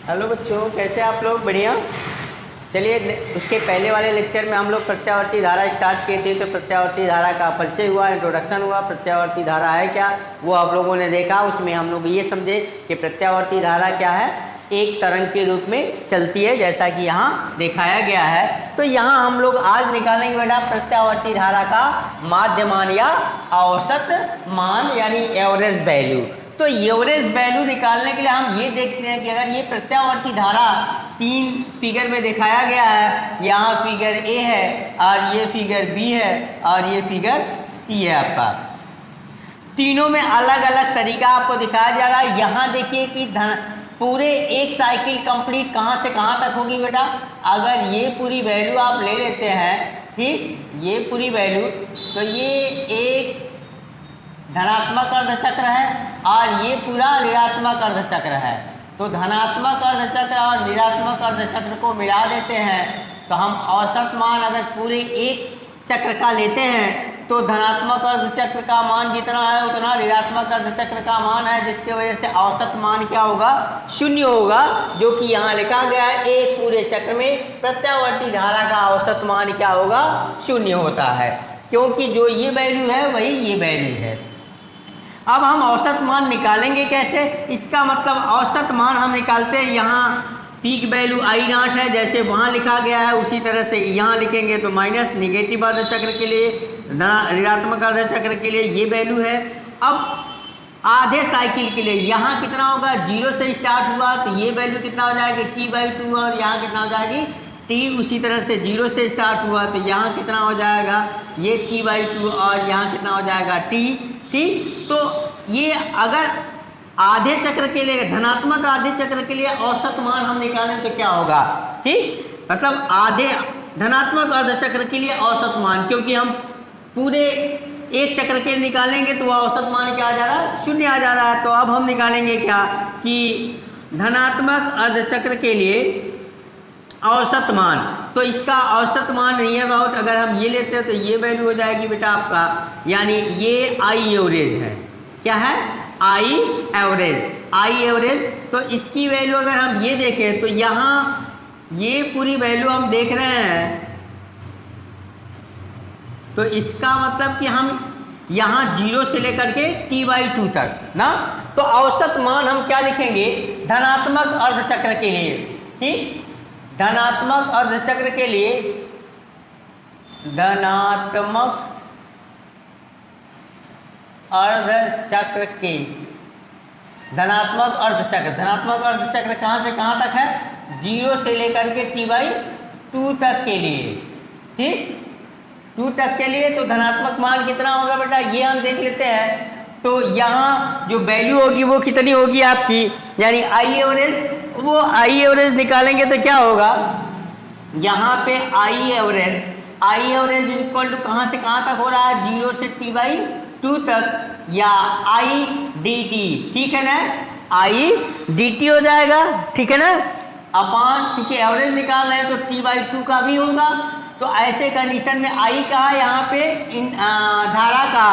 Hello बच्चों, कैसे आप लोग? बढ़िया। चलिए, उसके पहले वाले लेक्चर में हम लोग प्रत्यावर्ती धारा स्टार्ट किए थे, तो प्रत्यावर्ती धारा का परिचय हुआ, इंट्रोडक्शन हुआ। प्रत्यावर्ती धारा है क्या, वो आप लोगों ने देखा। उसमें हम लोग ये समझे कि प्रत्यावर्ती धारा क्या है, एक तरंग के रूप में चलती है, जैसा कि यहाँ दिखाया गया है। तो यहाँ हम लोग आज निकालेंगे बेटा प्रत्यावर्ती धारा का माध्य मान या औसत मान, यानी एवरेज वैल्यू। तो एवरेज वैल्यू निकालने के लिए हम ये देखते हैं कि अगर ये प्रत्यावर्ती धारा तीन फिगर में दिखाया गया है, यहाँ फिगर ए है और ये फिगर बी है और ये फिगर सी है आपका, तीनों में अलग अलग तरीका आपको दिखाया जा रहा है। यहाँ देखिए कि पूरे एक साइकिल कंप्लीट कहाँ से कहाँ तक होगी बेटा। अगर ये पूरी वैल्यू आप ले लेते हैं, ठीक, ये पूरी वैल्यू, तो ये एक धनात्मक अर्धचक्र है और ये पूरा ऋणात्मक अर्धचक्र है। तो धनात्मक अर्धचक्र और ऋणात्मक अर्धचक्र को मिला देते हैं, तो हम औसत मान अगर पूरे एक चक्र का लेते हैं तो धनात्मक अर्धचक्र का मान जितना है उतना ऋणात्मक अर्धचक्र का मान है, जिसकी वजह से औसत मान क्या होगा, शून्य होगा, जो कि यहाँ लिखा गया है। एक पूरे चक्र में प्रत्यावर्ती धारा का औसत मान क्या होगा, शून्य होता है, क्योंकि जो ये वैल्यू है वही ये वैल्यू है। अब हम औसत मान निकालेंगे कैसे, इसका मतलब औसत मान हम निकालते हैं, यहाँ पीक वैल्यू आई नॉट है, जैसे वहाँ लिखा गया है उसी तरह से यहाँ लिखेंगे। तो माइनस निगेटिव अर्धचक्र के लिए, ऋणात्मक अर्धचक्र के लिए ये वैल्यू है। अब आधे साइकिल के लिए यहाँ कितना होगा, 0 से स्टार्ट हुआ तो ये वैल्यू कितना हो जाएगी, t/2, और यहाँ कितना हो जाएगी, t। उसी तरह से 0 से स्टार्ट हुआ तो यहाँ कितना हो जाएगा, ये t/2, और यहाँ कितना हो जाएगा, t। ठीक, तो ये अगर आधे चक्र के लिए, धनात्मक आधे चक्र के लिए औसत मान हम निकालें तो क्या होगा, ठीक, मतलब आधे धनात्मक अर्धचक्र के लिए औसत मान, क्योंकि हम पूरे एक चक्र के निकालेंगे तो औसत मान क्या आ जा रहा है, शून्य आ जा रहा है। तो अब हम निकालेंगे क्या कि धनात्मक अर्धचक्र के लिए औसत मान, तो इसका औसत मान नियर अबाउट अगर हम ये लेते हैं तो ये वैल्यू हो जाएगी बेटा आपका, यानी ये आई एवरेज है। क्या है, आई एवरेज, आई एवरेज। तो इसकी वैल्यू अगर हम ये देखें तो यहाँ ये पूरी वैल्यू हम देख रहे हैं, तो इसका मतलब कि हम यहाँ 0 से लेकर के t/2 तक ना, तो औसत मान हम क्या लिखेंगे, धनात्मक अर्धचक्र के लिए, ठीक, धनात्मक अर्धचक्र के लिए, धनात्मक अर्धचक्र के, धनात्मक अर्धचक्र, धनात्मक अर्धचक्र कहाँ से कहाँ तक है, 0 से लेकर के t/2 तक के लिए, ठीक, 2 तक के लिए। तो धनात्मक मान कितना होगा बेटा, ये हम देख लेते हैं। तो यहाँ जो वैल्यू होगी वो कितनी होगी आपकी, यानी आई एवरेज, वो आई एवरेज निकालेंगे तो क्या होगा, यहाँ पे आई एवरेज इक्वल टू कहाँ से कहाँ तक हो रहा है, 0 से t/2 तक, या आई dt, ठीक है ना, आई dt हो जाएगा, ठीक है ना, अपान, चूंकि एवरेज निकाल रहे हैं तो t/2 का भी होगा। तो ऐसे कंडीशन में आई का यहाँ पे इन धारा का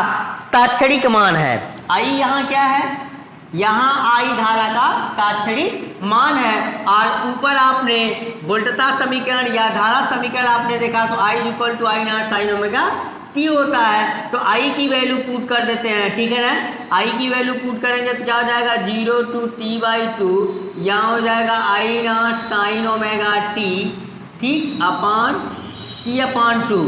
तात्क्षणिक मान है, आई यहाँ क्या है, यहाँ आई धारा का तात्क्षणिक मान है। और ऊपर आपने वोल्टता समीकरण या धारा समीकरण आपने देखा, तो I equal to I not sine omega t होता है। तो आई की वैल्यू पुट कर देते हैं, ठीक है ना, आई की वैल्यू पुट करेंगे तो क्या हो जाएगा, 0 to t/2, यहाँ हो जाएगा I not sine omega T, ठीक, अपान t/2,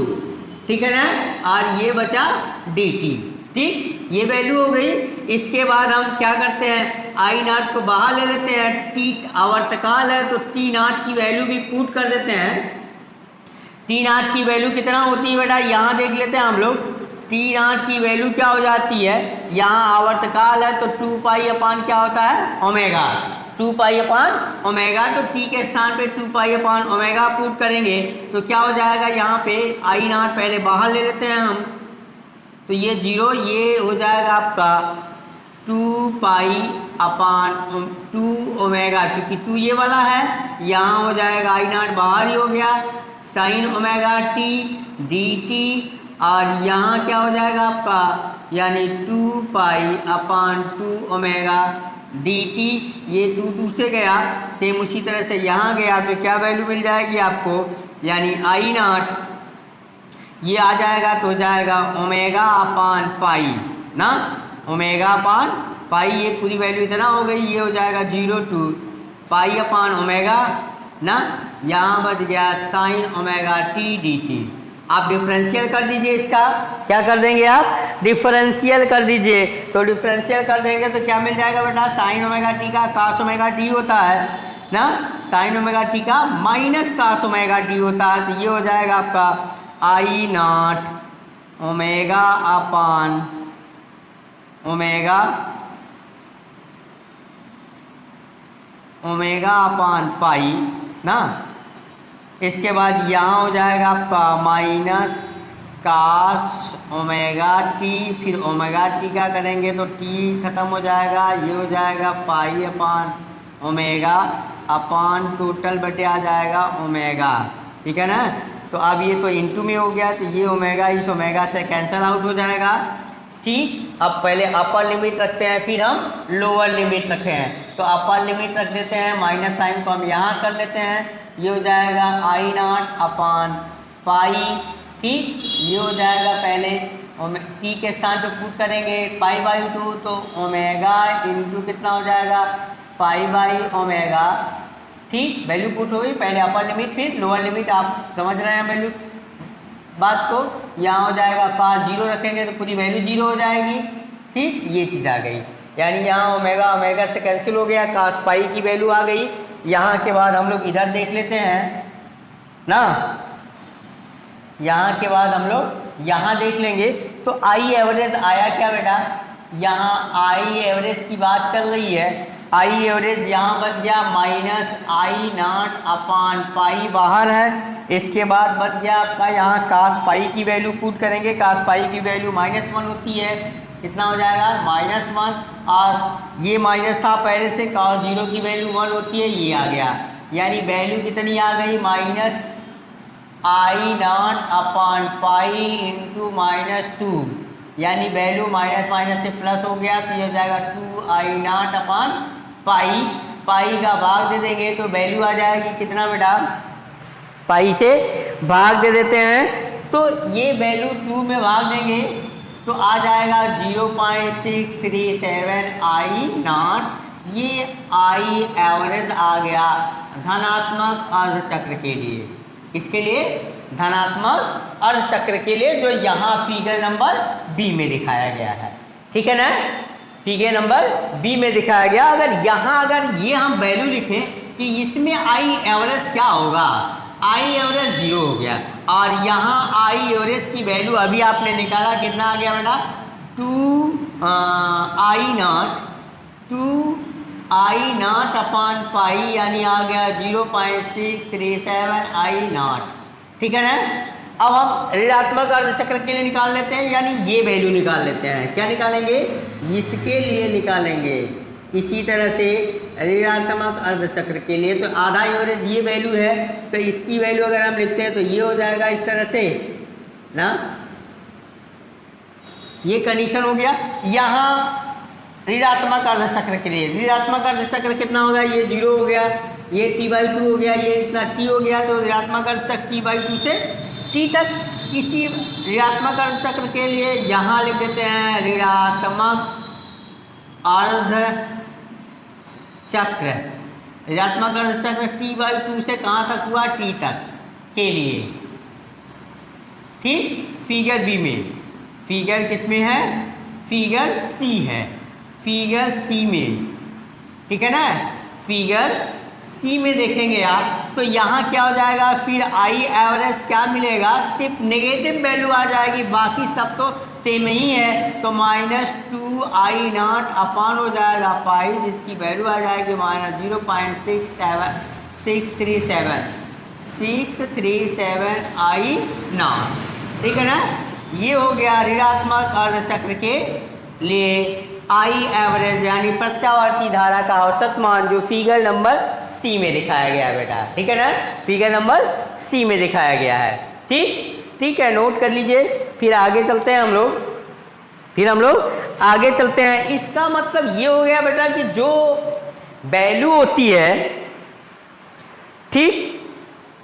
ठीक है ना, और ये बचा dt, ठीक, ये वैल्यू हो गई। इसके बाद हम क्या करते हैं, आई नॉट को बाहर ले लेते हैं, t आवर्तकाल है तो t नॉट की वैल्यू भी पुट कर देते हैं। t नॉट की वैल्यू कितना होती है बेटा, यहाँ देख लेते हैं हम लोग, t नॉट की वैल्यू क्या हो जाती है, यहाँ आवर्तकाल है तो 2π अपान क्या होता है, ओमेगा, 2π अपान ओमेगा। तो t के स्थान पे 2π अपान ओमेगा पुट करेंगे तो क्या हो जाएगा, यहाँ पे आई नॉट पहले बाहर ले लेते हैं हम, तो ये 0, ये हो जाएगा आपका 2π अपान 2 ओमेगा, क्योंकि 2 ये वाला है, यहाँ हो जाएगा आई नॉट बाहर ही हो गया, साइन ओमेगा t dt, और यहाँ क्या हो जाएगा आपका, यानी 2π अपान 2 ओमेगा डी टी, ये 2 से गया, सेम उसी तरह से यहाँ गया तो क्या वैल्यू मिल जाएगी आपको, यानी आई नॉट ये आ जाएगा तो हो जाएगा ओमेगा अपान पाई ना, ओमेगा अपान पाई, ये पूरी वैल्यू इतना हो गई, ये हो जाएगा 0 टू पाई अपान ओमेगा ना, यहाँ बच गया sign omega T D T. आप डिफरेंशियल कर दीजिए इसका, क्या कर देंगे आप, डिफरेंशियल कर दीजिए, तो डिफरेंशियल कर देंगे तो क्या मिल जाएगा बेटा, साइन ओमेगा टी का कास ओमेगा टी होता है ना, साइन ओमेगा टी का माइनस कास ओमेगा टी होता है, तो ये हो जाएगा आपका I naught omega upon omega omega upon pi ना। इसके बाद यहाँ हो जाएगा आपका माइनस कास ओमेगा टी, फिर ओमेगा टी क्या करेंगे तो टी खत्म हो जाएगा, ये हो जाएगा पाई अपान ओमेगा अपान टोटल बटे आ जाएगा ओमेगा, ठीक है ना। तो अब ये तो इनटू में हो गया, तो ये ओमेगा इस ओमेगा से कैंसिल आउट हो जाएगा, ठीक। अब पहले अपर लिमिट रखते हैं, फिर हम लोअर लिमिट रखे हैं, तो अपर लिमिट रख देते हैं, माइनस साइन को हम यहाँ कर लेते हैं, ये हो जाएगा आई नॉट अपान पाई, ठीक। ये हो जाएगा पहले टी के स्थान पे पुट करेंगे पाई बाई 2, तो ओमेगा इंटू कितना हो जाएगा पाई बाई ओमेगा, ठीक। वैल्यू पुट हो गई, पहले अपर लिमिट फिर लोअर लिमिट, आप समझ रहे हैं वैल्यू बात को। यहाँ हो जाएगा कास 0 रखेंगे तो पूरी वैल्यू 0 हो जाएगी, ठीक। ये चीज़ आ गई, यानी यहाँ ओमेगा ओमेगा से कैंसिल हो गया, कास पाई की वैल्यू आ गई। यहाँ के बाद हम लोग इधर देख लेते हैं ना, यहाँ के बाद हम लोग यहाँ देख लेंगे, तो आई एवरेज आया क्या बेटा, यहाँ आई एवरेज की बात चल रही है, आई एवरेज यहाँ बच गया माइनस आई नॉट अपान पाई बाहर है, इसके बाद बच गया आपका यहाँ कास पाई की वैल्यू पुट करेंगे, कास पाई की वैल्यू -1 होती है, कितना हो जाएगा -1, और ये माइनस था पहले से, कास 0 की वैल्यू 1 होती है, ये आ गया, यानी वैल्यू कितनी आ गई minus I not upon pi into -2, यानी वैल्यू माइनस माइनस से प्लस हो गया, तो ये हो जाएगा 2 आई नॉट अपान पाई, पाई का भाग दे देंगे तो वैल्यू आ जाएगी कितना बेटा, पाई से भाग दे देते हैं, तो ये वैल्यू 2 में भाग देंगे तो आ जाएगा 0.637 आई नॉट, ये आई एवरेज आ गया धनात्मक अर्धचक्र के लिए, इसके लिए धनात्मक अर्धचक्र के लिए, जो यहाँ फिगर नंबर बी में दिखाया गया है, ठीक है ना, फिगर नंबर बी में दिखाया गया। अगर यहाँ अगर ये हम वैल्यू लिखें कि इसमें आई एवरेज क्या होगा, आई एवरेज 0 हो गया, और यहाँ आई एवरेज की वैल्यू अभी आपने निकाला कितना आ गया बेटा 2 आई नॉट अपान पाई, यानी आ गया 0.637 आई नॉट, ठीक है ना। अब हम ऋणात्मक अर्धचक्र के लिए निकाल लेते हैं, यानी ये वैल्यू निकाल लेते हैं, क्या निकालेंगे, इसके लिए निकालेंगे, इसी तरह से ऋणात्मक अर्धचक्र के लिए, तो आधा एवरेज ये वैल्यू है, तो इसकी वैल्यू अगर हम लिखते हैं तो ये हो जाएगा इस तरह से ना, ये कंडीशन हो गया। यहाँ ऋणात्मक अर्धचक्र के लिए, ऋणात्मक अर्धचक्र कितना होगा, ये 0 हो गया, ये t/2 हो गया, ये इतना t हो गया, तो ऋणात्मक अर्धचक्र t/2 से t तक। इसी ऋणात्मक अर्धचक्र के लिए यहाँ लिख देते हैं ऋणात्मक अर्धचक्र, ऋणात्मक अर्धचक्र t/2 से कहाँ तक हुआ, t तक के लिए, ठीक। फिगर बी में, फिगर किस में है, फिगर सी है, फिगर सी में, ठीक है ना, फिगर सी में देखेंगे आप, तो यहाँ क्या हो जाएगा, फिर आई एवरेज क्या मिलेगा, सिर्फ नेगेटिव वैल्यू आ जाएगी, बाकी सब तो सेम ही है, तो -2 आई नॉट अपान हो जाएगा पाई, जिसकी वैल्यू आ जाएगी -0.637 आई नॉट, ठीक है ना। ये हो गया ऋणात्मक अर्धचक्र के लिए आई एवरेज, यानी प्रत्यावर्ती धारा का औसत मान, जो फिगर नंबर सी में दिखाया गया है बेटा, ठीक है ना, फिगर नंबर सी में दिखाया गया है, ठीक है, नोट कर लीजिए। फिर आगे चलते हैं हम लोग, फिर हम लोग आगे चलते हैं। इसका मतलब ये हो गया बेटा कि जो वैल्यू होती है, ठीक,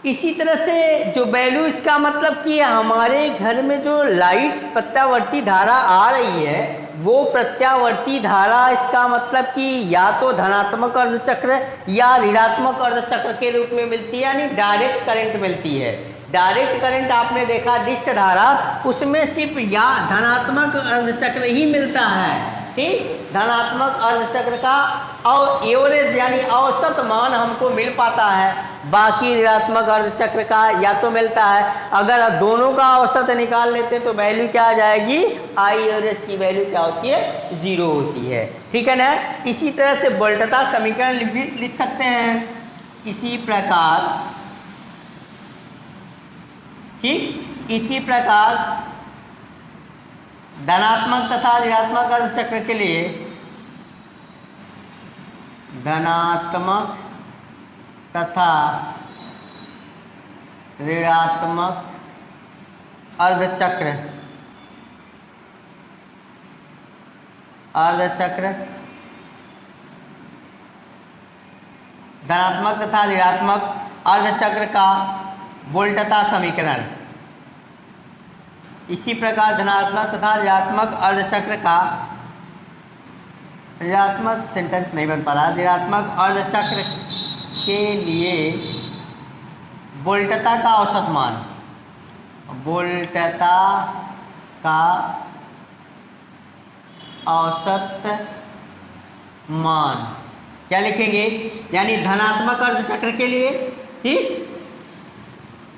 इसी तरह से जो वैल्यू, इसका मतलब कि हमारे घर में जो लाइट प्रत्यावर्ती धारा आ रही है वो प्रत्यावर्ती धारा, इसका मतलब कि या तो धनात्मक अर्धचक्र या ऋणात्मक अर्धचक्र के रूप में मिलती है, यानी डायरेक्ट करंट मिलती है। डायरेक्ट करंट आपने देखा डिस्ट धारा, उसमें सिर्फ या धनात्मक अर्धचक्र ही मिलता है, ठीक, धनात्मक अर्धचक्र का और एवरेज यानी औसत मान हमको मिल पाता है, बाकी ऋणात्मक अर्धचक्र का या तो मिलता है। अगर दोनों का औसत निकाल लेते तो वैल्यू क्या आ जाएगी, आई एवरेज की वैल्यू क्या होती है, 0 होती है, ठीक है ना। इसी तरह से वोल्टता समीकरण भी लिख सकते हैं इसी प्रकार, ठीक, इसी प्रकार धनात्मक तथा ऋणात्मक अर्धचक्र के लिए धनात्मक तथा ऋणात्मक अर्धचक्र धनात्मक तथा ऋणात्मक अर्धचक्र का वोल्टता समीकरण, इसी प्रकार धनात्मक तथा ऋणात्मक अर्धचक्र का, ऋणात्मक सेंटेंस नहीं बन पा रहा, ऋणात्मक अर्धचक्र के लिए वोल्टता का औसत मान, वोल्टता का औसत मान क्या लिखेंगे, यानी धनात्मक अर्धचक्र के लिए, ठीक,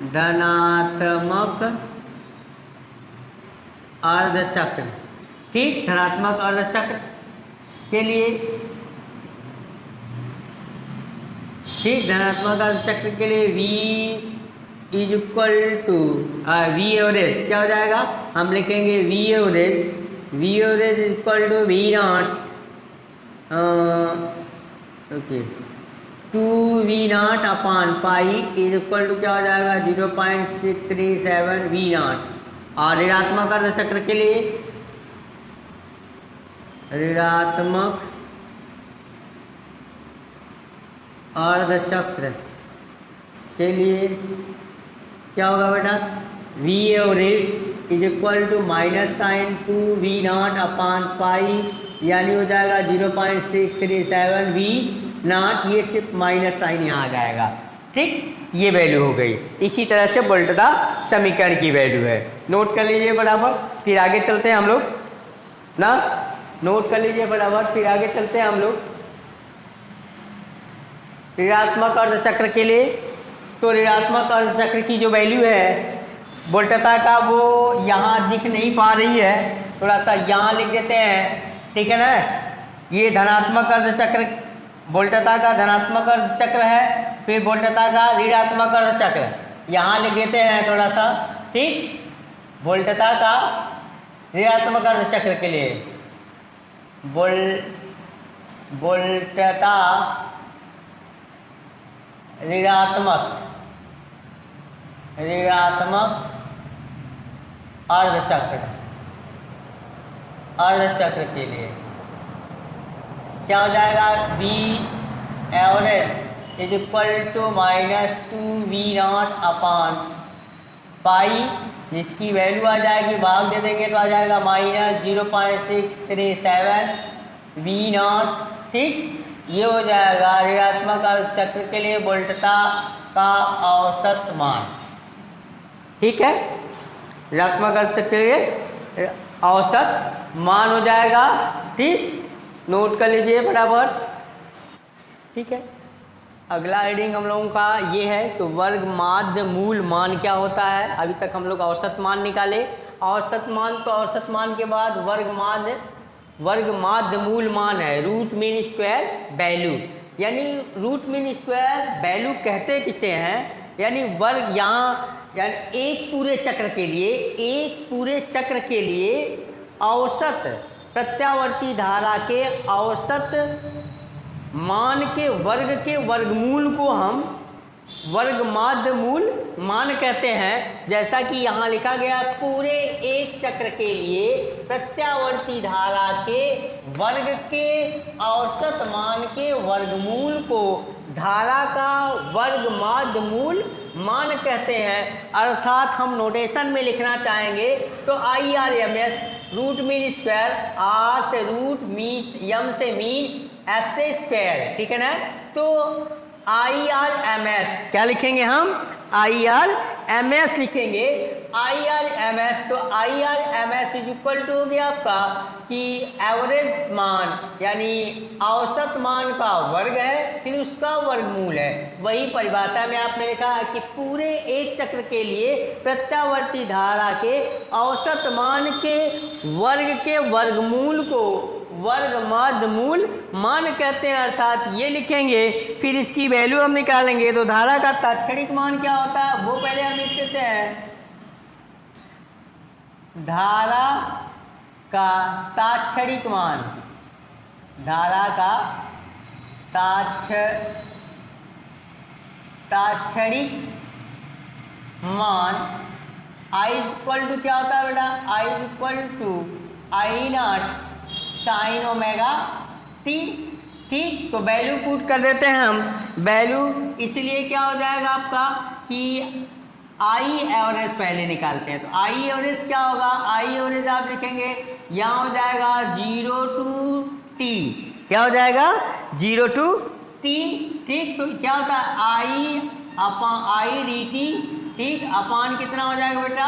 धनात्मक अर्धचक्र, ठीक, धनात्मक अर्धचक्र के लिए, ठीक, धनात्मक अर्धचक्र के लिए V is equal to V average क्या हो जाएगा, हम लिखेंगे V average is equal to V not, okay, 2V0 upon pi is equal to क्या हो जाएगा, 0.637 V0। और ऋणात्मक अर्धचक्र के लिए, ऋणात्मक अर्धचक्र के लिए क्या होगा बेटा, V average is equal to minus sine 2V0 upon pi, यानी हो जाएगा 0.637 V0, ये सिर्फ माइनस साइन यहाँ आ जाएगा, ठीक, ये वैल्यू हो गई। इसी तरह से वोल्टता समीकरण की वैल्यू है, नोट कर लीजिए बराबर। फिर आगे चलते हैं हम लोग ना, नोट कर लीजिए बराबर, फिर आगे चलते हैं हम लोग ऋणात्मक अर्धचक्र के लिए। तो ऋणात्मक अर्धचक्र की जो वैल्यू है वोल्टता का, वो यहाँ दिख नहीं पा रही है, थोड़ा सा यहाँ लिख देते हैं, ठीक है ना। ये धनात्मक अर्धचक्र, वोल्टता का धनात्मक अर्धचक्र है, फिर वोल्टता का ऋणात्मक अर्धचक्र यहाँ लिख देते हैं थोड़ा सा, ठीक, वोल्टता का ऋणात्मक अर्धचक्र के लिए वोल्टता ऋणात्मक अर्धचक्र के लिए क्या हो जाएगा, V average is equal to minus 2V0 upon pi, जिसकी वैल्यू आ जाएगी, भाग दे देंगे तो आ जाएगा माइनस 0.637 V0, ठीक, ये हो जाएगा ऋणात्मक अर्धचक्र के लिए वोल्टता का औसत मान, ठीक है, ऋणात्मक अर्धचक्र के लिए औसत मान हो जाएगा, ठीक, नोट कर लीजिए बराबर, ठीक है। अगला हेडिंग हम लोगों का ये है कि वर्ग माध्य मूल मान क्या होता है। अभी तक हम लोग औसत मान निकाले, औसत मान, तो औसत मान के बाद वर्ग माध्य मूल मान है, रूट मीन स्क्वायर वैल्यू, यानी रूट मीन स्क्वायर वैल्यू कहते किसे हैं, यानी वर्ग यहाँ, यानी एक पूरे चक्र के लिए औसत प्रत्यावर्ती धारा के औसत मान के वर्गमूल को हम वर्ग माध्य मूल मान कहते हैं। जैसा कि यहाँ लिखा गया, पूरे एक चक्र के लिए प्रत्यावर्ती धारा के वर्ग के औसत मान के वर्गमूल को धारा का वर्ग माध्य मूल मान कहते हैं। अर्थात हम नोटेशन में लिखना चाहेंगे तो IRMS root mean square, R से रूट, M से मीन, F से स्क्वायर, ठीक है ना। तो IRMS क्या लिखेंगे हम? IRMS लिखेंगे। IRMS तो IRMS इज इक्वल टू हो गया आपका कि एवरेज मान यानी औसत मान का वर्ग है, फिर उसका वर्गमूल है। वही परिभाषा में आपने लिखा है कि पूरे एक चक्र के लिए प्रत्यावर्ती धारा के औसत मान के वर्ग के वर्गमूल को वर्ग माध्य मूल मान कहते हैं। अर्थात ये लिखेंगे, फिर इसकी वैल्यू हम निकालेंगे। तो धारा का तात्क्षणिक मान क्या होता है वो पहले हम लिख देते हैं। धारा का तात्क्षणिक मान, धारा का तात्क्षणिक मान I इक्वल टू क्या होता है बेटा? I equal to I0 sine omega T, ठीक। तो वैल्यू पुट कर देते हैं हम। वैल्यू इसलिए क्या हो जाएगा आपका कि आई एवरेज पहले निकालते हैं। तो आई एवरेज क्या होगा? आई एवरेज आप लिखेंगे, यहाँ हो जाएगा 0 टू टी। क्या हो जाएगा? 0 टू टी, ठीक। तो क्या होता है? आई अपॉन आई डी टी, ठीक। अपान कितना हो जाएगा बेटा?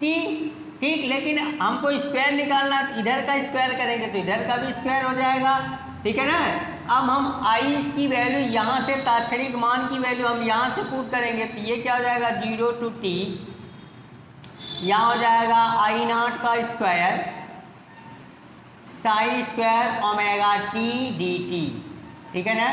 टी, ठीक। लेकिन हमको स्क्वायर निकालना, इधर का स्क्वायर करेंगे तो इधर का भी स्क्वायर हो जाएगा, ठीक है ना। अब हम आई की वैल्यू यहाँ से तात्क्षणिक मान की वैल्यू हम यहाँ से पुट करेंगे तो ये क्या हो जाएगा? 0 टू टी, यहाँ हो जाएगा I0 का square sine square omega T D T, ठीक है ना।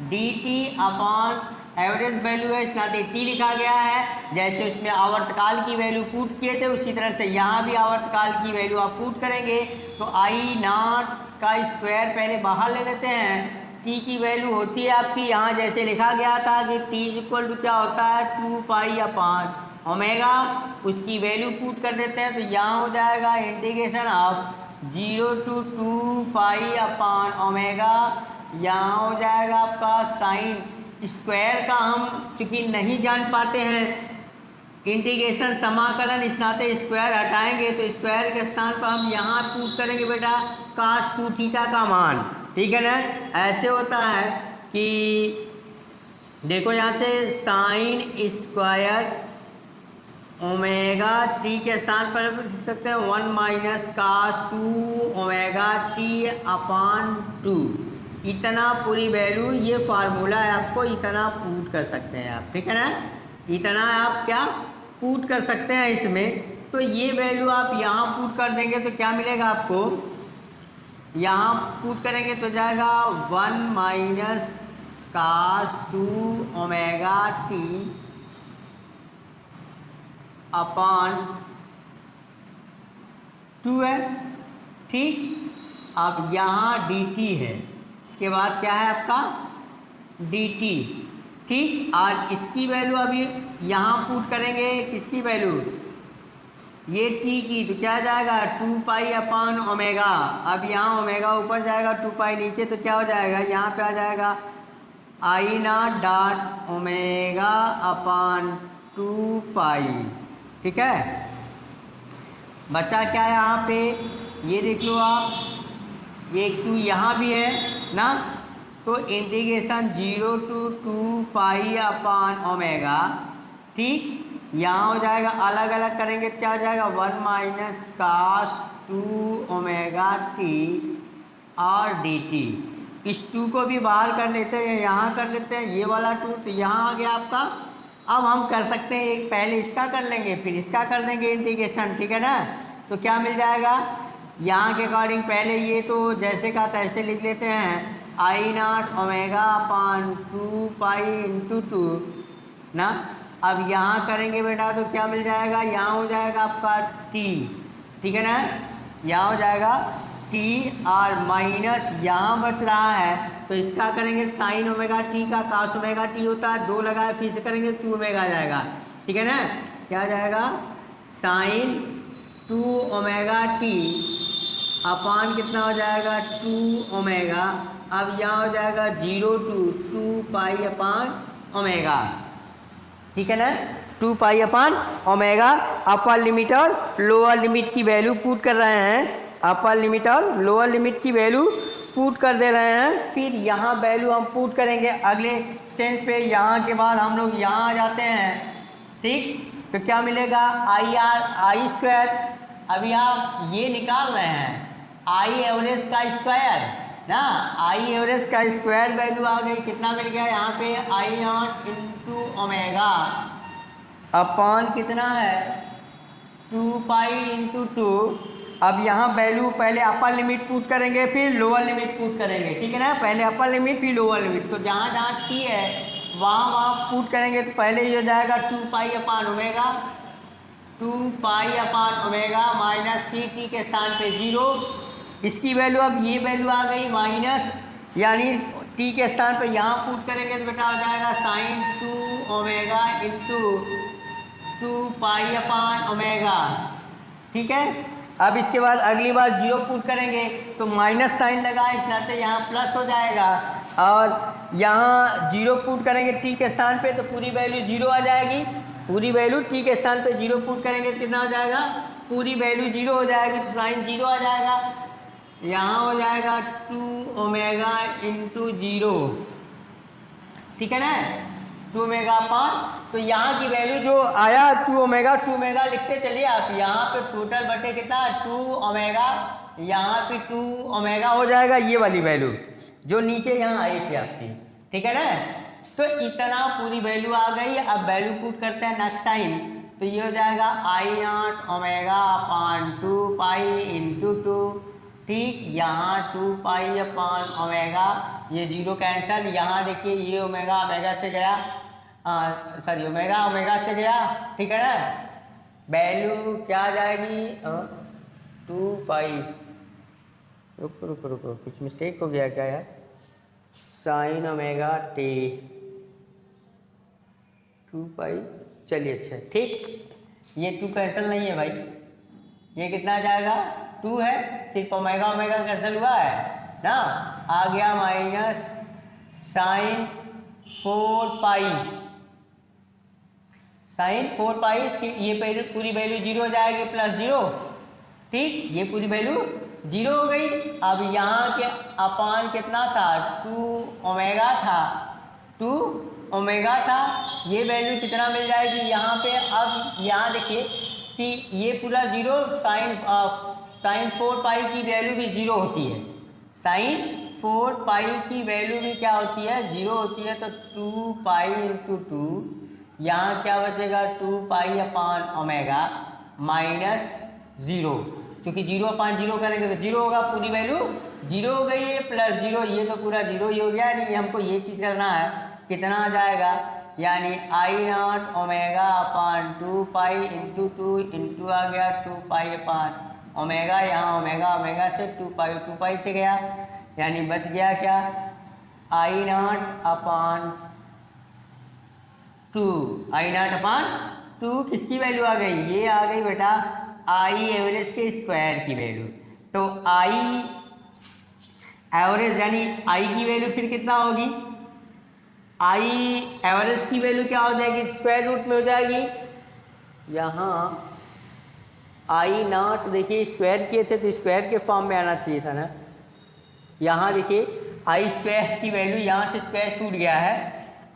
D T upon average value है, इस नाते टी लिखा गया है। जैसे उसमें आवर्तकाल की वैल्यू पुट किए थे उसी तरह से यहाँ भी आवर्तकाल की वैल्यू आप पुट करेंगे। तो I0 का स्क्वायर पहले बाहर ले लेते हैं। टी की वैल्यू होती है आपकी यहाँ जैसे लिखा गया था कि टी इक्वल टू क्या होता है? 2 पाई अपान ओमेगा, उसकी वैल्यू पुट कर देते हैं। तो यहाँ हो जाएगा integration of 0 to 2 pi upon omega, यहाँ हो जाएगा आपका साइन स्क्वायर का हम चूँकि नहीं जान पाते हैं इंटीग्रेशन समाकलन, इस नाते स्क्वायर हटाएंगे तो स्क्वायर के स्थान पर हम यहाँ पुट करेंगे बेटा cos 2 थीटा का मान, ठीक है ना। ऐसे होता है कि देखो यहाँ से साइन स्क्वायर ओमेगा टी के स्थान पर लिख सकते हैं 1 minus cos 2 omega T upon 2। इतना पूरी वैल्यू, ये फार्मूला है, आपको इतना पुट कर सकते हैं आप, ठीक है ना। इतना आप क्या पुट कर सकते हैं इसमें। तो ये वैल्यू आप यहाँ पुट कर देंगे तो क्या मिलेगा आपको? यहाँ पुट करेंगे तो जाएगा 1 minus cos 2 omega T upon 2 है, ठीक। अब यहाँ डी टी है, इसके बाद क्या है आपका? डी टी, ठीक। और इसकी वैल्यू अभी यहाँ पुट करेंगे, किसकी वैल्यू? ये टी की, तो क्या जाएगा? 2 पाई अपान ओमेगा। अब यहाँ ओमेगा ऊपर जाएगा, 2 पाई नीचे, तो क्या हो जाएगा? यहाँ पे आ जाएगा I0 डॉट ओमेगा अपान 2 पाई, ठीक है। बचा क्या है यहाँ पे? ये देख लो आप, ये 2 यहाँ भी है ना। तो integration 0 to 2 pi upon omega, ठीक। यहाँ हो जाएगा, अलग अलग करेंगे तो क्या हो जाएगा? 1 माइनस cos 2 ओमेगा टी और डी टी। इस 2 को भी बाहर कर लेते हैं, यहाँ कर लेते हैं, ये वाला 2 तो यहाँ आ गया आपका। अब हम कर सकते हैं, एक पहले इसका कर लेंगे फिर इसका कर देंगे इंटीग्रेशन, ठीक है ना। तो क्या मिल जाएगा? यहाँ के अकॉर्डिंग पहले ये तो जैसे का तैसे लिख लेते हैं, I0 omega upon 2 pi into 2 ना। अब यहाँ करेंगे बेटा तो क्या मिल जाएगा? यहाँ हो जाएगा आपका t, ठीक है ना। यहाँ हो जाएगा टी और माइनस यहाँ बच रहा है तो इसका करेंगे साइन ओमेगा टी का कॉस ओमेगा टी होता है, 2 लगाए फिर से करेंगे 2 ओमेगा आ जाएगा, ठीक है ना। क्या आ जाएगा साइन 2 ओमेगा टी अपान कितना हो जाएगा 2 ओमेगा। अब यहाँ हो जाएगा 0 to 2 पाई अपान ओमेगा, ठीक है ना। 2 pi upon omega upper limit और लोअर लिमिट की वैल्यू पुट कर रहे हैं, अपर लिमिट और लोअर लिमिट की वैल्यू पुट कर दे रहे हैं। फिर यहाँ वैल्यू हम पुट करेंगे अगले स्टेज पे। यहाँ के बाद हम लोग यहाँ आ जाते हैं, ठीक। तो क्या मिलेगा आई स्क्वायर। अभी आप ये निकाल रहे हैं आई एवरेज का स्क्वायर ना, आई एवरेज का स्क्वायर वैल्यू आ गई, कितना मिल गया यहाँ पे आई नॉट इंटू ओमेगा अपान कितना है 2 पाई इंटू 2। अब यहाँ वैल्यू पहले अपर लिमिट पुट करेंगे फिर लोअर लिमिट पुट करेंगे, ठीक है ना। पहले अपर लिमिट फिर लोअर लिमिट, तो जहाँ जहाँ टी है वहाँ पुट करेंगे। तो पहले ये हो जाएगा 2 pi upon omega, 2 pi upon omega minus T के स्थान पे 0। इसकी वैल्यू अब ये वैल्यू आ गई माइनस, यानी टी के स्थान पर यहाँ पुट करेंगे तो बेटा हो जाएगा sign 2 omega into 2 pi upon omega, ठीक है। अब इसके बाद अगली बार 0 पुट करेंगे तो माइनस साइन लगा, इस नाते यहाँ प्लस हो जाएगा। और यहाँ 0 पुट करेंगे टी के स्थान पे तो पूरी वैल्यू 0 आ जाएगी। पूरी वैल्यू टी के स्थान पे 0 पुट करेंगे तो कितना हो जाएगा, पूरी वैल्यू 0 हो जाएगी, तो साइन 0 आ जाएगा। यहाँ हो जाएगा 2 ओमेगा इंटू 0, ठीक है ना, 2 ओमेगा अपान। तो यहाँ की वैल्यू जो आया 2 ओमेगा लिखते चलिए आप। यहाँ पे टोटल बटे कितना 2 ओमेगा, यहाँ पे 2 ओमेगा हो जाएगा, ये वाली वैल्यू जो नीचे यहाँ आई थी आपकी, ठीक है ना। तो इतना पूरी वैल्यू आ गई। अब वैल्यू पुट करते हैं नेक्स्ट टाइम, तो ये हो जाएगा I naught omega upon 2 pi into 2, ठीक। यहाँ 2 पाई अपान ओमेगा, ये 0 कैंसल। यहाँ देखिए ये ओमेगा से गया, सॉरी ओमेगा से गया, ठीक है ना। वैल्यू क्या आ जाएगी 2 पाई, रुको कुछ मिस्टेक हो गया क्या यार, साइन ओमेगा टी 2 पाई, चलिए अच्छा ठीक। ये 2 कैंसल नहीं है भाई, ये कितना आ जाएगा 2 है, सिर्फ ओमेगा कैंसिल हुआ है ना, आ गया माइनस साइन 4 पाई, साइन 4 पाई। इसकी ये पूरी वैल्यू 0 हो जाएगी प्लस 0, ठीक। ये पूरी वैल्यू 0 हो गई। अब यहाँ के अपान कितना था 2 ओमेगा था, 2 ओमेगा था। ये वैल्यू कितना मिल जाएगी यहाँ पे। अब यहाँ देखिए कि ये पूरा 0, साइन 4 पाई की वैल्यू भी 0 होती है, साइन 4 पाई की वैल्यू भी क्या होती है 0 होती है। तो 2 पाई इंटू 2, यहाँ क्या बचेगा 2 पाई अपान ओमेगा माइनस 0, क्योंकि 0 अपान 0 करेंगे तो 0 होगा, पूरी वैल्यू 0 हो गई है, प्लस 0, ये तो पूरा 0 ही हो गया। नहीं हमको ये चीज़ करना है, कितना आ जाएगा, यानी I naught omega upon 2 pi into 2 into आ गया 2 पाई अपान ओमेगा, यहाँ ओमेगा से 2 पाई से गया, यानी बच गया क्या आई नॉट अपान 2, आई नॉट अपान 2 किसकी वैल्यू आ गई, ये आ गई बेटा आई एवरेज के स्क्वायर की वैल्यू। तो आई एवरेज यानी आई की वैल्यू फिर कितना होगी, आई एवरेज की वैल्यू क्या हो जाएगी, स्क्वायर रूट में हो जाएगी। यहाँ आई नॉट देखिए स्क्वायर किए थे तो स्क्वायर के फॉर्म में आना चाहिए था ना। यहाँ देखिए आई स्क्वायर की वैल्यू यहाँ से स्क्वायर छूट गया है,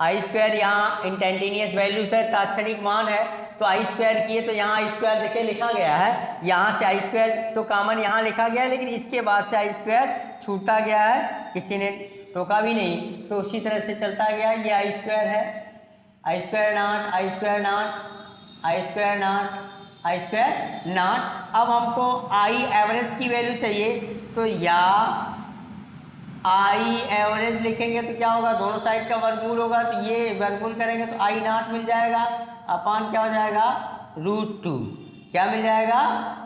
आई स्क्वायर यहाँ इंस्टेंटेनियस वैल्यू है, तात्क्षणिक मान है, तो आई स्क्वायर किए तो यहाँ आई स्क्वायर देखिए लिखा गया है, यहाँ से आई स्क्वायर तो कॉमन यहाँ लिखा गया है, लेकिन इसके बाद से आई स्क्वायर छूटता गया है, किसी ने टोका भी नहीं, तो उसी तरह से चलता गया। ये आई स्क्वायर है, I square naught, I square naught, I square naught, I square naught. अब हमको आई एवरेज की वैल्यू चाहिए, तो या आई एवरेज लिखेंगे तो क्या होगा, दोनों साइड का वर्गमूल होगा, तो ये वर्गमूल करेंगे तो आई नॉट मिल जाएगा, अपान क्या हो जाएगा √2, क्या मिल जाएगा,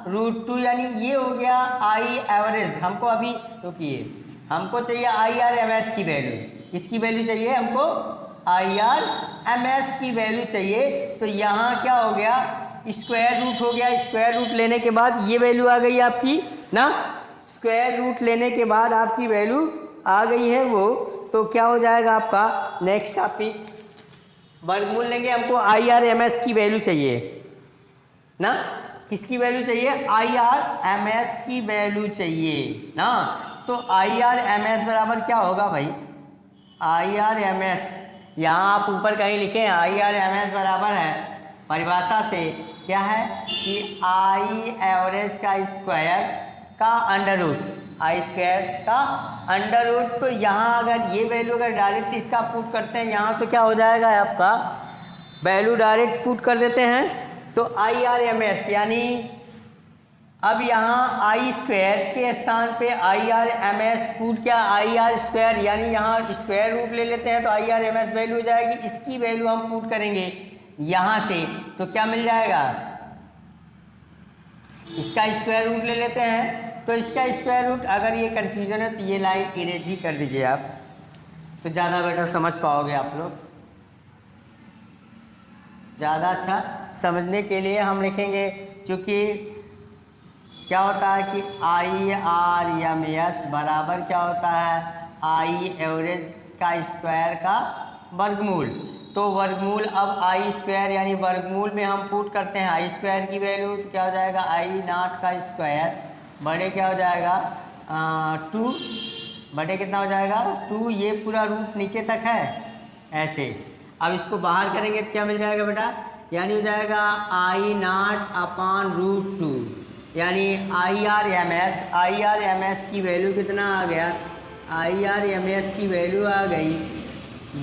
√2, यानी ये हो गया आई एवरेज। हमको अभी रुकिए, हमको चाहिए IRMS की वैल्यू। किसकी वैल्यू चाहिए हमको, IRMS की वैल्यू चाहिए। तो यहाँ क्या हो गया, स्क्वायर रूट हो गया। स्क्वायर रूट लेने के बाद ये वैल्यू आ गई आपकी ना, स्क्वायर रूट लेने के बाद आपकी वैल्यू आ गई है वो। तो क्या हो जाएगा आपका नेक्स्ट टॉपिक, वर्गमूल लेंगे। हमको IRMS की वैल्यू चाहिए ना, किसकी वैल्यू चाहिए, IRMS की वैल्यू चाहिए ना। तो IRMS बराबर क्या होगा भाई, IRMS यहाँ आप ऊपर कहीं लिखें, IRMS बराबर है परिभाषा से क्या है कि आई एवरेज का स्क्वायर का अंडर रूट, आई स्क्वायर का अंडर रूट। तो यहाँ अगर ये वैल्यू अगर डायरेक्ट इसका पुट करते हैं यहाँ, तो क्या हो जाएगा आपका, वैल्यू डायरेक्ट पुट कर देते हैं तो IRMS, यानी अब यहाँ आई स्क्वायर के स्थान पे IRMS पुट क्या, IR स्क्वायर, यानी यहाँ स्क्वायर रूट ले लेते हैं तो IRMS वैल्यू हो जाएगी। इसकी वैल्यू हम पुट करेंगे यहाँ से, तो क्या मिल जाएगा, इसका स्क्वायर रूट ले लेते हैं। तो इसका स्क्वायर रूट, अगर ये कन्फ्यूज़न है तो ये लाइन इरेज ही कर दीजिए आप, तो ज़्यादा बेटर समझ पाओगे आप लोग। ज़्यादा अच्छा समझने के लिए हम लिखेंगे, क्योंकि क्या होता है कि IRMS बराबर क्या होता है, आई एवरेज का स्क्वायर का वर्गमूल। तो वर्गमूल अब आई स्क्वायर यानी वर्गमूल में हम पुट करते हैं आई स्क्वायर की वैल्यू, तो क्या हो जाएगा I0 का स्क्वायर बड़े क्या हो जाएगा 2 बड़े कितना हो जाएगा 2, ये पूरा रूट नीचे तक है ऐसे। अब इसको बाहर करेंगे तो क्या मिल जाएगा बेटा, यानी हो जाएगा I0/√2, यानी IRMS की वैल्यू कितना आ गया, IRMS की वैल्यू आ गई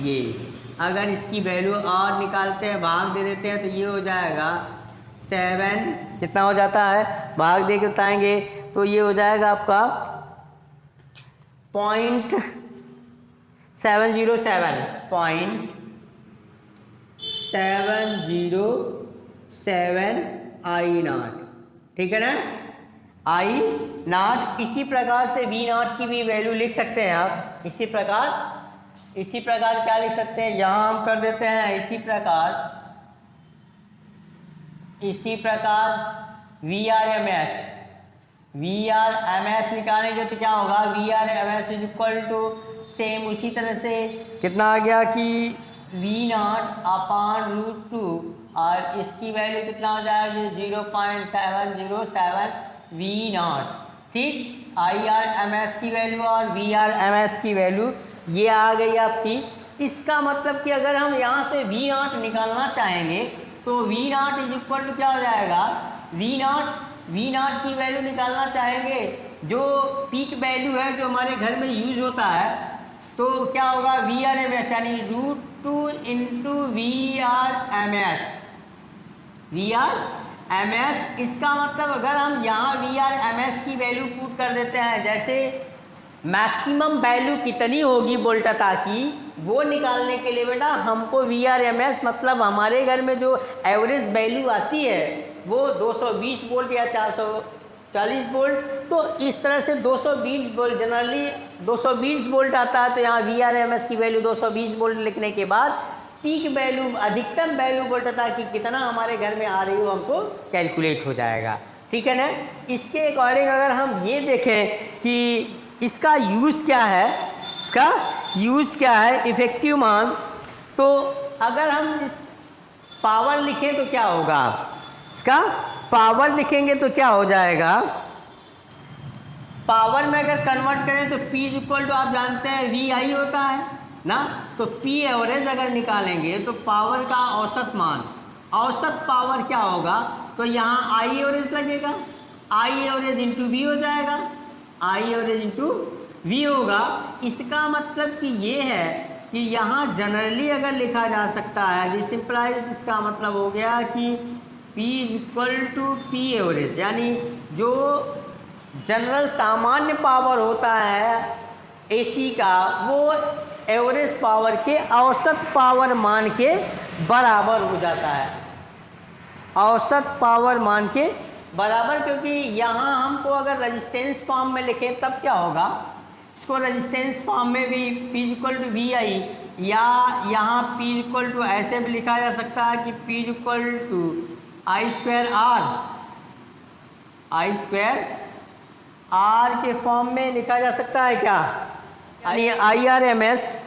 ये। अगर इसकी वैल्यू और निकालते हैं, भाग दे देते हैं, तो ये हो जाएगा 7, कितना हो जाता है, भाग दे के बताएंगे तो ये हो जाएगा आपका 0.707 I0, ठीक है ना, I0। इसी प्रकार से V0 की भी वैल्यू लिख सकते हैं आप। इसी प्रकार क्या लिख सकते हैं, यहाँ हम कर देते हैं इसी प्रकार VRMS निकालेंगे तो क्या होगा, VRMS is equal to same उसी तरह से कितना आ गया कि V0/√2, और इसकी वैल्यू कितना हो जाएगी 0.707 V0, ठीक। IRMS की वैल्यू और VRMS की वैल्यू ये आ गई आपकी। इसका मतलब कि अगर हम यहाँ से V0 निकालना चाहेंगे तो V0 इज इक्वल टू क्या हो जाएगा, V0 की वैल्यू निकालना चाहेंगे जो पीक वैल्यू है जो हमारे घर में यूज होता है, तो क्या होगा VRMS यानी √2 इंटू VRMS। इसका मतलब अगर हम यहाँ VRMS की वैल्यू पुट कर देते हैं, जैसे मैक्सिमम वैल्यू कितनी होगी वोल्टता की, वो निकालने के लिए बेटा हमको VRMS मतलब हमारे घर में जो एवरेज वैल्यू आती है वो 220 वोल्ट या 440 वोल्ट। तो इस तरह से 220 वोल्ट, जनरली 220 वोल्ट आता है, तो यहाँ VRMS की वैल्यू 220 वोल्ट लिखने के बाद पीक वैल्यू, अधिकतम वैल्यू वोल्टता की कितना हमारे घर में आ रही हो हमको कैलकुलेट हो जाएगा, ठीक है ना। इसके अकॉर्डिंग अगर हम ये देखें कि इसका यूज़ क्या है, इफ़ेक्टिव मान, तो अगर हम इस पावर लिखें तो क्या होगा, इसका पावर लिखेंगे तो क्या हो जाएगा, पावर में अगर कन्वर्ट करें तो P इक्वल टू आप जानते हैं VI होता है ना, तो P एवरेज अगर निकालेंगे तो पावर का औसत मान, औसत पावर क्या होगा, तो यहाँ I एवरेज लगेगा, I एवरेज इंटू V हो जाएगा, I एवरेज इंटू V होगा। इसका मतलब कि ये है कि यहाँ जनरली अगर लिखा जा सकता है, दिस इंप्लाइज, इसका मतलब हो गया कि P equal to P average, यानी जो जनरल सामान्य पावर होता है AC का, वो एवरेज पावर के औसत पावर मान के बराबर हो जाता है। औसत पावर मान के बराबर, क्योंकि यहाँ हमको अगर रेजिस्टेंस फॉर्म में लिखें तब क्या होगा, इसको रेजिस्टेंस फॉर्म में भी P इक्वल टू वी आई, या यहाँ P इक्वल टू ऐसे भी लिखा जा सकता है कि P equal to I square R के फॉर्म में लिखा जा सकता है क्या, यानी IRMS।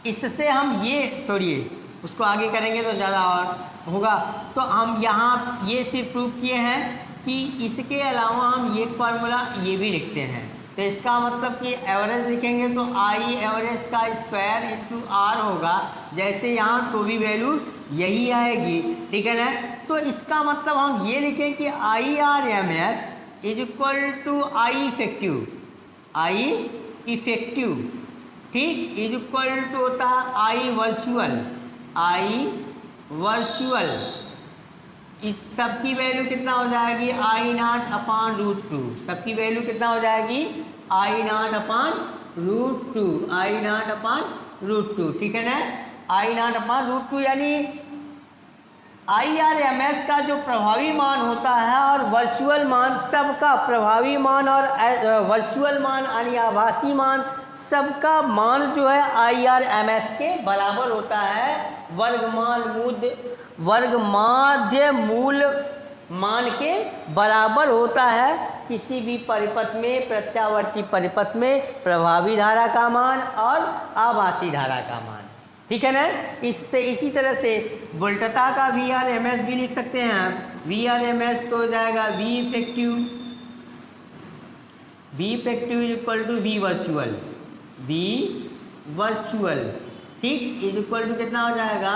इससे हम ये छोड़िए, उसको आगे करेंगे तो ज़्यादा और होगा। तो हम यहाँ ये सिर्फ प्रूव किए हैं कि इसके अलावा हम ये फार्मूला ये भी लिखते हैं, तो इसका मतलब कि एवरेज लिखेंगे तो आई एवरेज का स्क्वायर इंटू आर होगा, जैसे यहाँ तो भी वैल्यू यही आएगी, ठीक है ना। तो इसका मतलब हम ये लिखें कि IRMS is equal to I effective, ठीक, इज इक्वल टू होता है आई वर्चुअल, इस सबकी वैल्यू कितना हो जाएगी आई नॉट अपान रूट टू, सबकी वैल्यू कितना हो जाएगी आई नॉट अपान रूट टू, ठीक है ना, आई नॉट अपान रूट टू। यानी IRMS का जो प्रभावी मान होता है और वर्चुअल मान, सबका प्रभावी मान और वर्चुअल मान यानी आभासी मान, सबका मान जो है IRMS के बराबर होता है, वर्गमाध्य मूल मान के बराबर होता है किसी भी परिपथ में, प्रत्यावर्ती परिपथ में प्रभावी धारा का मान और आभासी धारा का मान, ठीक है ना। इससे इसी तरह से वोल्टता का VRMS भी लिख सकते हैं। VRMS तो हो जाएगा V effective is equal to V virtual, ठीक, इज इक्वल टू कितना हो जाएगा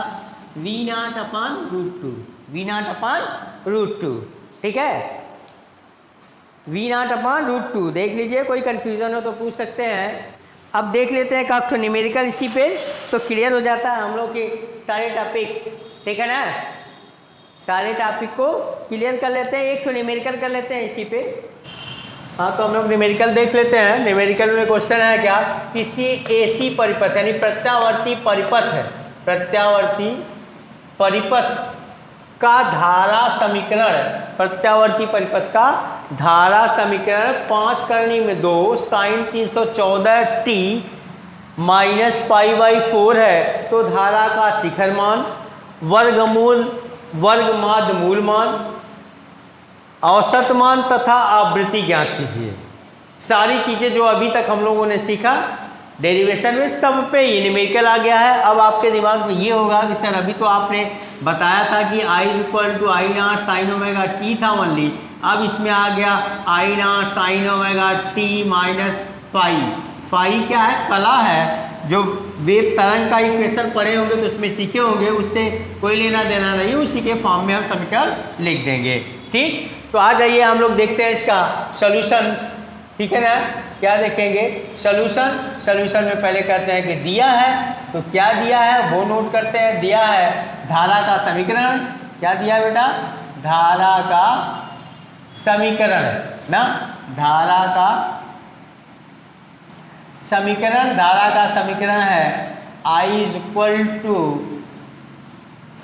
V not upon root two, ठीक है, V not upon root two. देख लीजिए, कोई कंफ्यूजन हो तो पूछ सकते हैं। अब देख लेते हैं काफी न्यूमेरिकल इसी पे, तो क्लियर हो जाता है हम लोग के सारे टॉपिक्स, ठीक है ना। सारे टॉपिक को क्लियर कर लेते हैं, एक तो न्यूमेरिकल कर लेते हैं इसी पे। हाँ, तो हम लोग न्यूमेरिकल देख लेते हैं। न्यूमेरिकल में क्वेश्चन है क्या, किसी AC परिपथ यानी प्रत्यावर्ती परिपथ का धारा समीकरण, प्रत्यावर्ती परिपथ का धारा समीकरण 5 करनी में 2 साइन 314t माइनस π/4 है। तो धारा का शिखर मान, वर्गमाध्य मूल मान, औसत मान तथा आवृत्ति ज्ञात कीजिए। सारी चीज़ें जो अभी तक हम लोगों ने सीखा डेरिवेशन में, सब पे ये न्यूमेरिकल आ गया है। अब आपके दिमाग में ये होगा कि सर अभी तो आपने बताया था कि I equal to I not sine omega t था ओनली, अब इसमें आ गया I not sine omega T minus phi क्या है, कला है, जो वेव तरंग का इक्वेशन पढ़े होंगे तो उसमें सीखे होंगे, उससे कोई लेना देना नहीं, उसी के फॉर्म में हम समीकरण लिख देंगे, ठीक। तो आ जाइए हम लोग देखते हैं इसका सॉल्यूशंस, ठीक है ना। क्या देखेंगे, सॉल्यूशन में पहले कहते हैं कि दिया है, तो क्या दिया है वो नोट करते हैं। दिया है धारा का समीकरण, क्या दिया बेटा, धारा का समीकरण ना, धारा का समीकरण है I is equal to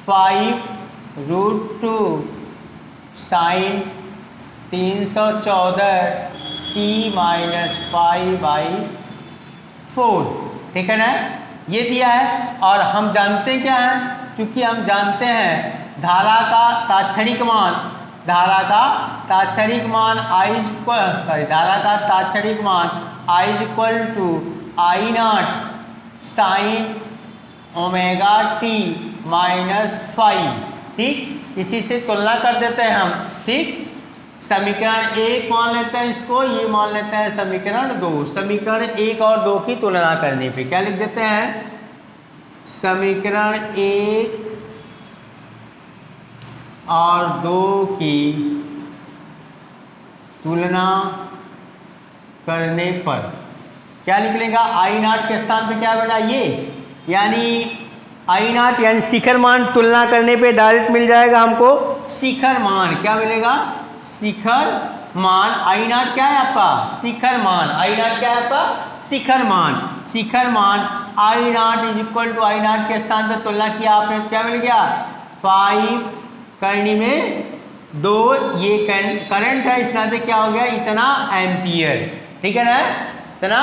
5√2 sine 314t minus π/4, ठीक है ना, ये दिया है। और हम जानते क्या हैं, क्योंकि हम जानते हैं धारा का तात्क्षणिक मान I is equal to I not sine omega T minus 5, ठीक। इसी से तुलना कर देते हैं हम, ठीक। समीकरण 1 मान लेते हैं इसको, ये मान लेते हैं समीकरण 2। समीकरण 1 और 2 की तुलना करने पे क्या लिख देते हैं, समीकरण 1 और 2 की तुलना करने पर क्या निकलेगा, आई नॉट के स्थान पे क्या बेटा ये, यानी आई नॉट यानी शिखर मान, तुलना करने पे डायरेक्ट मिल जाएगा हमको शिखर मान। क्या मिलेगा, शिखर मान। आई नॉट क्या है आपका, शिखर मान। आई नॉट क्या है आपका, शिखर मान। I naught is equal to I naught के स्थान पर तुलना किया आपने, क्या मिल गया 5 करनी में 2 ये करंट है, इस नाते क्या हो गया इतना एम्पियर, ठीक है ना, इतना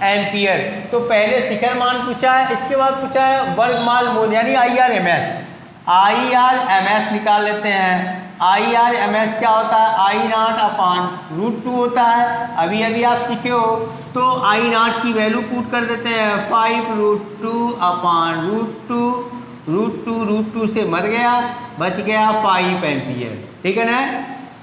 एम्पियर। तो पहले शिखर मान पूछा है, इसके बाद पूछा है वर्गमाल मूल यानी IRMS। IRMS निकाल लेते हैं। IRMS क्या होता है, I0/√2 होता है। अभी अभी आप सीखे हो, तो I0 की वैल्यू पुट कर देते हैं 5√2/√2, √2 से मर गया, बच गया 5 एम्पियर, ठीक है ना।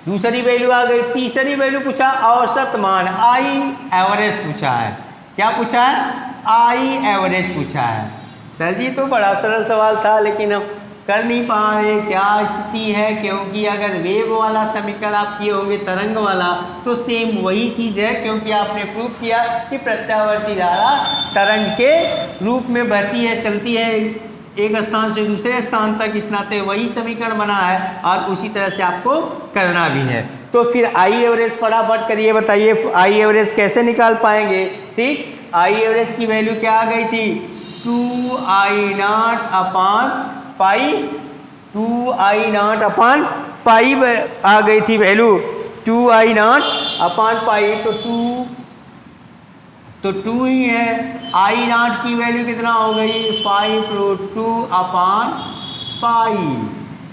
दूसरी वैल्यू आ गई। तीसरी वैल्यू पूछा औसत मान, आई एवरेज पूछा है। क्या पूछा है, आई एवरेज पूछा है। सर जी तो बड़ा सरल सवाल था, लेकिन हम कर नहीं पाए, क्या स्थिति है, क्योंकि अगर वेव वाला समीकरण आप किए होंगे तरंग वाला, तो सेम वही चीज़ है, क्योंकि आपने प्रूव किया कि प्रत्यावर्ती धारा तरंग के रूप में बहती है, चलती है एक स्थान से दूसरे स्थान तक, इस नाते वही समीकरण बना है और उसी तरह से आपको करना भी है। तो फिर आई एवरेज फटाफट करिए, बताइए आई एवरेज कैसे निकाल पाएंगे। ठीक, आई एवरेज की वैल्यू क्या आ गई थी, 2I0/पाई, 2I0/पाई आ गई थी वैल्यू, 2I0/पाई, तो 2 ही है। I0 की वैल्यू कितना हो गई, 5√2/पाई,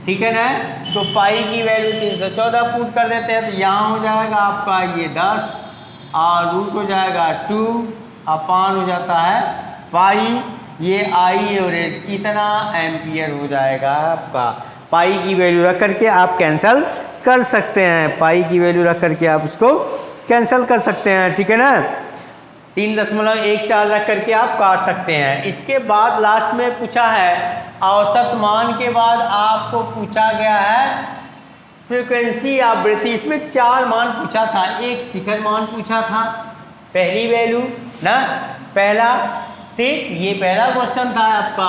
ठीक है ना। तो पाई की वैल्यू 314 पुट कर देते हैं, तो यहाँ हो जाएगा आपका ये 10 और रूट हो जाएगा 2 अपान हो जाता है पाई। ये आई एवरेज इतना एम्पियर हो जाएगा आपका। पाई की वैल्यू रख करके आप कैंसिल कर सकते हैं, पाई की वैल्यू रख करके आप उसको कैंसिल कर सकते हैं, ठीक है ना। 3.14 रख करके आप काट सकते हैं। इसके बाद लास्ट में पूछा है औसत मान के बाद आपको पूछा गया है फ्रीक्वेंसी आवृत्ति। इसमें 4 मान पूछा था, एक शिखर मान पूछा था, पहली वैल्यू ना, पहला, ठीक, ये पहला क्वेश्चन था आपका।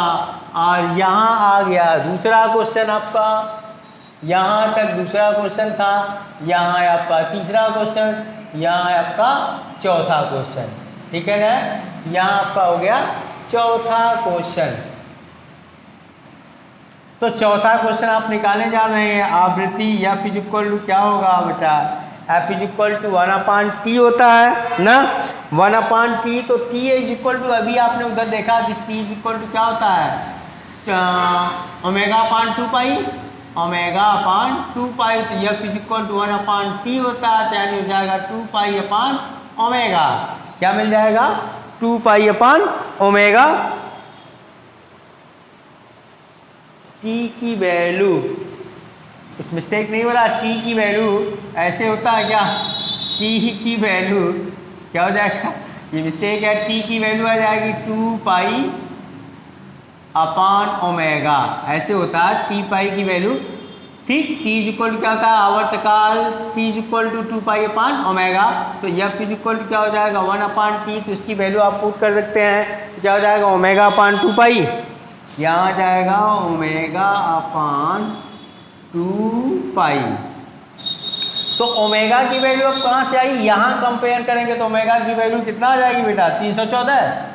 और यहाँ आ गया दूसरा क्वेश्चन आपका, यहाँ तक दूसरा क्वेश्चन था, यहाँ है आपका तीसरा क्वेश्चन, यहाँ है आपका चौथा क्वेश्चन, ठीक है ना। यहाँ आपका हो गया चौथा क्वेश्चन। तो चौथा क्वेश्चन आप निकालने जा रहे हैं, आवृत्ति F इक्वल टू क्या होगा बेटा, F इक्वल टू 1/T होता है ना, 1/T। तो T इक्वल टू अभी आपने उधर देखा कि T इक्वल टू क्या होता है, ω/2π, ω/2π। तो F इक्वल टू 1/T होता है, तो यानी हो जाएगा 2π/ω। क्या मिल जाएगा, 2π/ω। T की वैल्यू, कुछ मिस्टेक नहीं हो रहा, T की वैल्यू ऐसे होता है क्या, T की वैल्यू क्या हो जाएगा, ये मिस्टेक है, T की वैल्यू आ जाएगी 2π/ω, ऐसे होता है T पाई की वैल्यू। ठीक, T इक्वल टू क्या होता है, आवर्तकाल T इक्वल टू 2π/ω। तो F इक्वल टू क्या हो जाएगा 1/T, तो इसकी वैल्यू आप पुट कर सकते हैं, क्या हो जाएगा ω/2π, यहाँ जाएगा ω/2π। तो ओमेगा की वैल्यू अब कहाँ से आई, यहाँ कंपेयर करेंगे तो ओमेगा की वैल्यू कितना आ जाएगी बेटा, 314।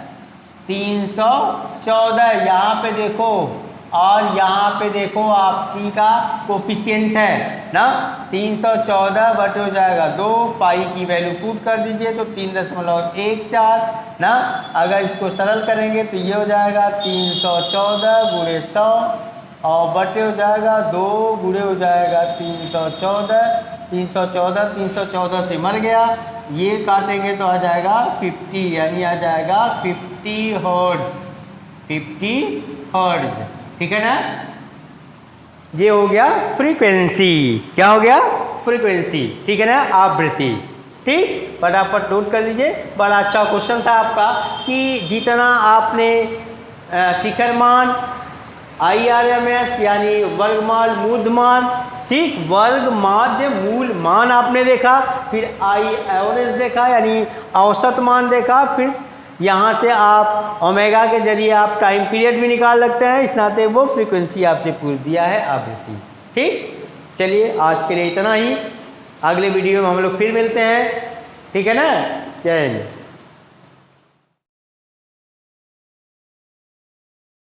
यहाँ पे देखो और यहाँ पे देखो आप T का कोफिशिएंट है ना, 314 बटे हो जाएगा 2, पाई की वैल्यू पुट कर दीजिए तो 3.14 ना। अगर इसको सरल करेंगे तो ये हो जाएगा 314 गुणे 100 और बटे हो जाएगा 2 गुणे हो जाएगा 314 से मर गया, ये काटेंगे तो आ जाएगा 50, यानी आ जाएगा 50 हर्ट्ज, ठीक है ना। ये हो गया फ्रीक्वेंसी, क्या हो गया, फ्रीक्वेंसी, ठीक है ना, आवृत्ति। ठीक, फटाफट नोट कर लीजिए। बड़ा अच्छा क्वेश्चन था आपका कि जितना आपने शिखर मान, IRMS यानी वर्गमाल मूलमान, ठीक, वर्ग माध्य मूल मान आपने देखा, फिर आई एवरेज देखा यानी औसत मान देखा, फिर यहाँ से आप ओमेगा के जरिए आप टाइम पीरियड भी निकाल सकते हैं, इस नाते वो फ्रीक्वेंसी आपसे पूछ दिया है आवृत्ति। ठीक, चलिए आज के लिए इतना ही, अगले वीडियो में हम लोग फिर मिलते हैं, ठीक है ना, जय हिंद।